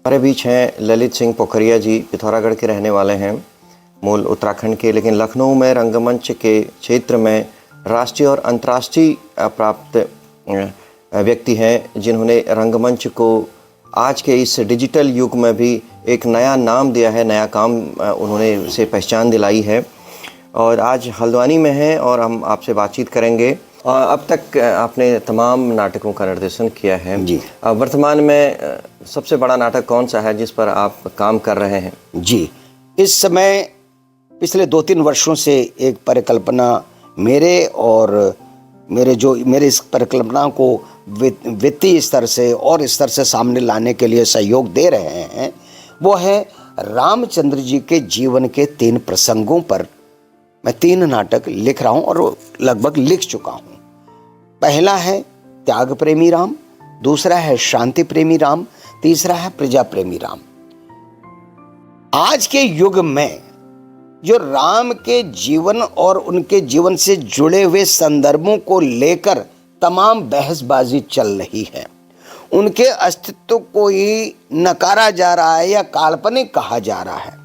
हमारे बीच हैं ललित सिंह पोखरिया जी। पिथौरागढ़ के रहने वाले हैं, मूल उत्तराखंड के, लेकिन लखनऊ में रंगमंच के क्षेत्र में राष्ट्रीय और अंतर्राष्ट्रीय प्राप्त व्यक्ति हैं, जिन्होंने रंगमंच को आज के इस डिजिटल युग में भी एक नया नाम दिया है, नया काम उन्होंने उसे पहचान दिलाई है। और आज हल्द्वानी में हैं और हम आपसे बातचीत करेंगे। अब तक आपने तमाम नाटकों का निर्देशन किया है जी। वर्तमान में सबसे बड़ा नाटक कौन सा है जिस पर आप काम कर रहे हैं? जी, इस समय पिछले 2-3 वर्षों से एक परिकल्पना मेरे इस परिकल्पना को वित्तीय स्तर से और स्तर से सामने लाने के लिए सहयोग दे रहे हैं। वो है रामचंद्र जी के जीवन के 3 प्रसंगों पर मैं 3 नाटक लिख रहा हूँ और लगभग लिख चुका हूँ। पहला है त्याग प्रेमी राम, दूसरा है शांति प्रेमी राम, तीसरा है प्रजा प्रेमी राम। आज के युग में जो राम के जीवन और उनके जीवन से जुड़े हुए संदर्भों को लेकर तमाम बहसबाजी चल रही है, उनके अस्तित्व को ही नकारा जा रहा है या काल्पनिक कहा जा रहा है।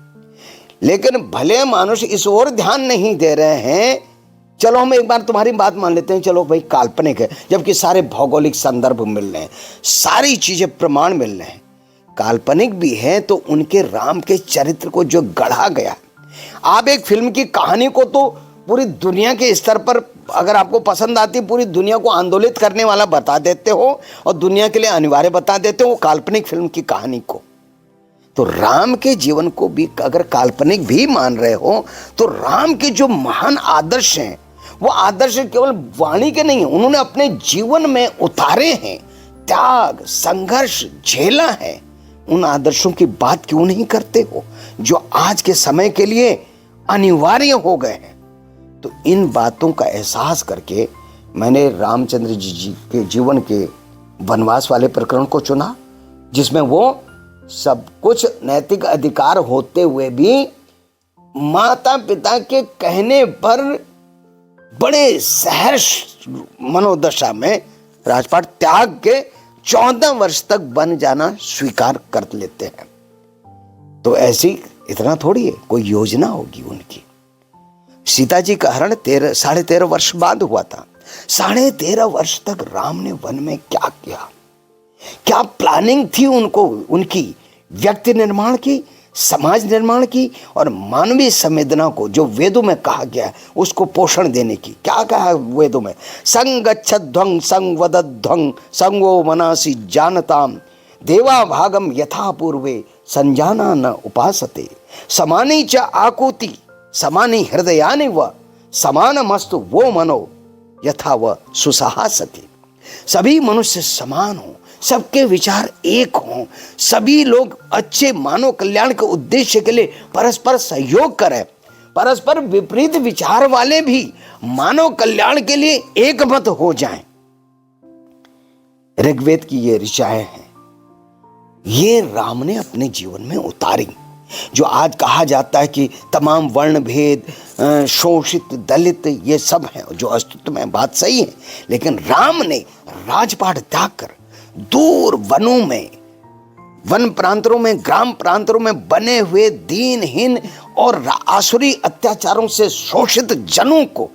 लेकिन भले मानुष इस ओर ध्यान नहीं दे रहे हैं। चलो हम एक बार तुम्हारी बात मान लेते हैं, चलो भाई काल्पनिक है, जबकि सारे भौगोलिक संदर्भ मिल रहे हैं, सारी चीजें प्रमाण मिल रहे हैं। काल्पनिक भी है तो उनके राम के चरित्र को जो गढ़ा गया, आप एक फिल्म की कहानी को तो पूरी दुनिया के स्तर पर अगर आपको पसंद आती, पूरी दुनिया को आंदोलित करने वाला बता देते हो और दुनिया के लिए अनिवार्य बता देते हो काल्पनिक फिल्म की कहानी को। तो राम के जीवन को भी अगर काल्पनिक भी मान रहे हो तो राम के जो महान आदर्श हैं, वो आदर्श केवल वाणी के नहीं, उन्होंने अपने जीवन में उतारे हैं, त्याग संघर्ष झेला है। उन आदर्शों की बात क्यों नहीं करते हो जो आज के समय के लिए अनिवार्य हो गए हैं? तो इन बातों का एहसास करके मैंने रामचंद्र जी के जीवन के वनवास वाले प्रकरण को चुना, जिसमें वो सब कुछ नैतिक अधिकार होते हुए भी माता पिता के कहने पर बड़े सहर्ष मनोदशा में राजपाट त्याग के 14 वर्ष तक बन जाना स्वीकार कर लेते हैं। तो ऐसी इतना थोड़ी है, कोई योजना होगी उनकी। सीता जी का हरण 13.5 वर्ष बाद हुआ था। 13.5 वर्ष तक राम ने वन में क्या किया, क्या प्लानिंग थी उनकी व्यक्ति निर्माण की, समाज निर्माण की और मानवीय संवेदना को जो वेदों में कहा गया है उसको पोषण देने की। क्या कहा है वेदों में? संगच्छध्वं संवदध्वं संगो मनासि जानताम देवा भागम यथा पूर्वे संजाना न उपासते समानी च आकुति समानी हृदयानि व समानमस्तु वो मनो यथा व सुसहासति। सभी मनुष्य समान हो, सबके विचार एक हों, सभी लोग अच्छे मानव कल्याण के उद्देश्य के लिए परस्पर सहयोग करें, परस्पर विपरीत विचार वाले भी मानव कल्याण के लिए एकमत हो जाएं। ऋग्वेद की ये ऋचाएं हैं, ये राम ने अपने जीवन में उतारी। जो आज कहा जाता है कि तमाम वर्ण भेद, शोषित, दलित, ये सब है जो अस्तित्व में, बात सही है। लेकिन राम ने राजपाट त्याग कर दूर वनों में, वन प्रांतरों में, ग्राम प्रांतरों में बने हुए दीनहीन और आसुरी अत्याचारों से शोषित जनों को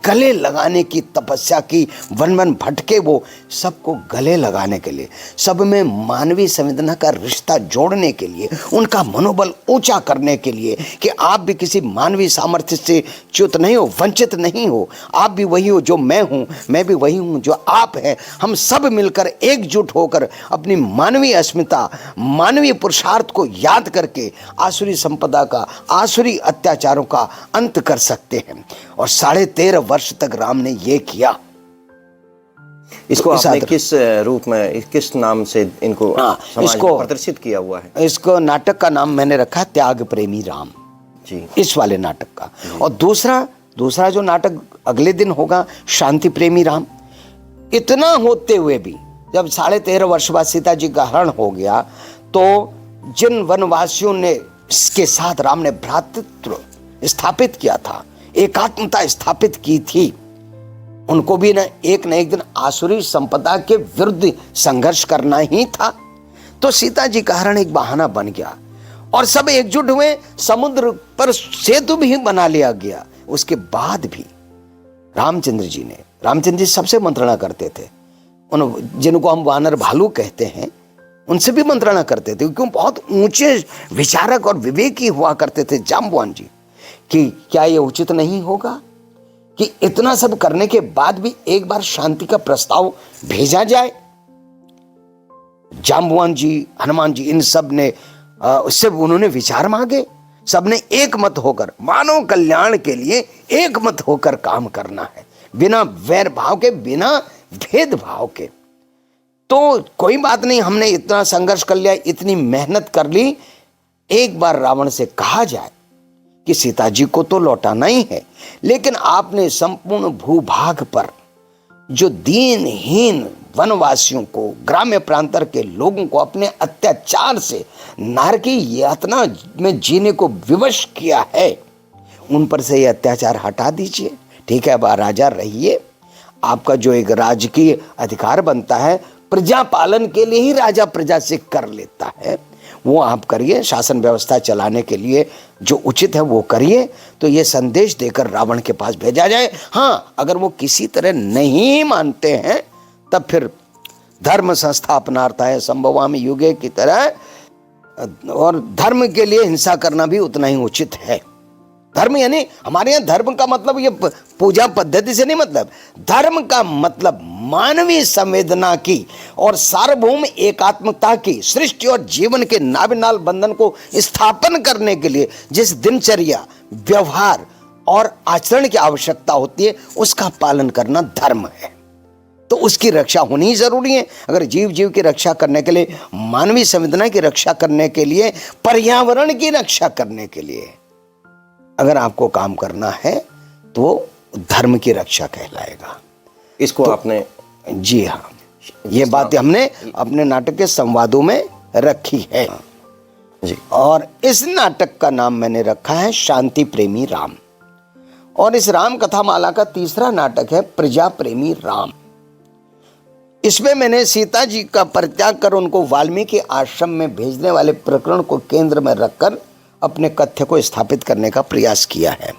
गले लगाने की तपस्या की। वन वन भटके वो सबको गले लगाने के लिए, सब में मानवीय संवेदना का रिश्ता जोड़ने के लिए, उनका मनोबल ऊंचा करने के लिए कि आप भी किसी मानवीय सामर्थ्य से च्युत नहीं हो, वंचित नहीं हो। आप भी वही हो जो मैं हूँ, मैं भी वही हूँ जो आप हैं। हम सब मिलकर एकजुट होकर अपनी मानवीय अस्मिता, मानवीय पुरुषार्थ को याद करके आसुरी संपदा का, आसुरी अत्याचारों का अंत कर सकते हैं। और 13.5 वर्ष तक राम ने ये किया। इसको आपने किस रूप में, किस नाम से इनको इसको प्रदर्शित किया हुआ है? इसको नाटक का नाम मैंने रखा त्याग प्रेमी राम जी, इस वाले नाटक का। और दूसरा जो नाटक अगले दिन होगा शांति प्रेमी राम। इतना होते हुए भी जब 13.5 वर्ष बाद सीता जी का हरण हो गया तो जिन वनवासियों ने इसके साथ राम ने भ्रातृत्व स्थापित किया था, एकात्मता स्थापित की थी, उनको भी न एक दिन आसुरी संपदा के विरुद्ध संघर्ष करना ही था। तो सीता जी का हरण एक बहाना बन गया और सब एकजुट हुए, समुद्र पर सेतु भी बना लिया गया। उसके बाद भी रामचंद्र जी सबसे मंत्रणा करते थे, उन जिनको हम वानर भालू कहते हैं उनसे भी मंत्रणा करते थे, क्योंकि बहुत ऊंचे विचारक और विवेकी हुआ करते थे जाम्बवान जी, कि क्या ये उचित नहीं होगा कि इतना सब करने के बाद भी एक बार शांति का प्रस्ताव भेजा जाए। जाम्बवान जी, हनुमान जी, इन सब ने उससे उन्होंने विचार मांगे। सबने एक मत होकर, मानव कल्याण के लिए एक मत होकर काम करना है, बिना वैर भाव के, बिना भेदभाव के। तो कोई बात नहीं, हमने इतना संघर्ष कर लिया, इतनी मेहनत कर ली, एक बार रावण से कहा जाए कि सीता जी को तो लौटाना ही है, लेकिन आपने संपूर्ण भूभाग पर जो दीनहीन वनवासियों को, ग्राम्य प्रांतर के लोगों को अपने अत्याचार से नरकी यातना में जीने को विवश किया है, उन पर से ये अत्याचार हटा दीजिए। ठीक है, अब राजा रहिए, आपका जो एक राजकीय अधिकार बनता है, प्रजा पालन के लिए ही राजा प्रजा से कर लेता है, वो आप करिए। शासन व्यवस्था चलाने के लिए जो उचित है वो करिए। तो ये संदेश देकर रावण के पास भेजा जाए। हाँ, अगर वो किसी तरह नहीं मानते हैं तब फिर धर्म संस्थापनार्थाय संभवामि युगे की तरह, और धर्म के लिए हिंसा करना भी उतना ही उचित है। धर्म यानी हमारे यहाँ धर्म का मतलब ये पूजा पद्धति से नहीं, मतलब धर्म का मतलब मानवीय संवेदना की और सार्वभौम एकात्मता की, सृष्टि और जीवन के नाभिनाल बंधन को स्थापन करने के लिए जिस दिनचर्या, व्यवहार और आचरण की आवश्यकता होती है, उसका पालन करना धर्म है। तो उसकी रक्षा होनी जरूरी है। अगर जीव की रक्षा करने के लिए, मानवीय संवेदना की रक्षा करने के लिए, पर्यावरण की रक्षा करने के लिए अगर आपको काम करना है तो धर्म की रक्षा कहलाएगा। इसको तो आपने, जी हाँ, ये बात हमने अपने नाटक के संवादों में रखी है जी। और इस नाटक का नाम मैंने रखा है शांति प्रेमी राम। और इस राम कथा माला का तीसरा नाटक है प्रजा प्रेमी राम। इसमें मैंने सीता जी का परित्याग कर उनको वाल्मीकि आश्रम में भेजने वाले प्रकरण को केंद्र में रखकर अपने कथ्य को स्थापित करने का प्रयास किया है।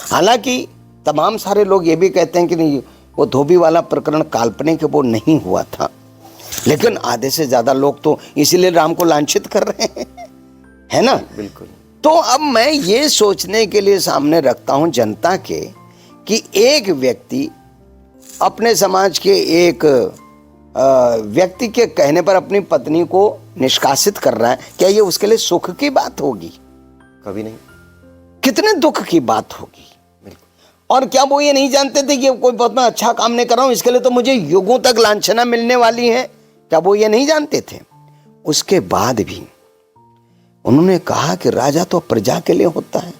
हालांकि तमाम सारे लोग ये भी कहते हैं कि नहीं, वो धोबी वाला प्रकरण काल्पनिक, वो नहीं हुआ था, लेकिन आधे से ज्यादा लोग तो इसीलिए राम को लांछित कर रहे हैं, है ना? बिल्कुल। तो अब मैं ये सोचने के लिए सामने रखता हूं जनता के कि एक व्यक्ति अपने समाज के एक व्यक्ति के कहने पर अपनी पत्नी को निष्कासित कर रहा है, क्या ये उसके लिए सुख की बात होगी? कभी नहीं। कितने दुख की बात होगी। और क्या वो ये नहीं जानते थे कि कोई बहुत मैं अच्छा काम नहीं कर रहा हूं, इसके लिए तो मुझे युगों तक लांछना मिलने वाली है? क्या वो ये नहीं जानते थे? उसके बाद भी उन्होंने कहा कि राजा तो प्रजा के लिए होता है,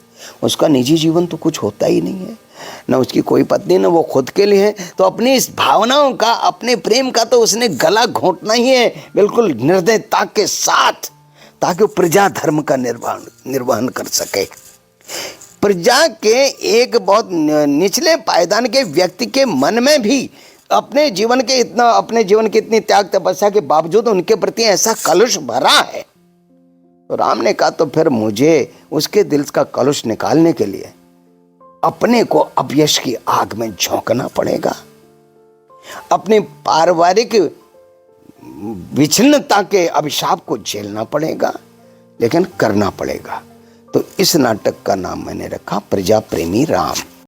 उसका निजी जीवन तो कुछ होता ही नहीं है, न उसकी कोई पत्नी, न वो खुद के लिए है। तो अपनी इस भावनाओं का, अपने प्रेम का तो उसने गला घोंटना ही है, बिल्कुल निर्दयता के साथ, ताकि वो प्रजा धर्म का निर्वहन कर सके। प्रजा के एक बहुत निचले पायदान के व्यक्ति के मन में भी अपने जीवन की इतनी त्याग तपस्या के बावजूद उनके प्रति ऐसा कलुष भरा है। तो राम ने कहा तो फिर मुझे उसके दिल का कलुष निकालने के लिए अपने को अपयश की आग में झोंकना पड़ेगा, अपने पारिवारिक विच्छिन्नता के अभिशाप को झेलना पड़ेगा, लेकिन करना पड़ेगा। तो इस नाटक का नाम मैंने रखा प्रजा प्रेमी राम।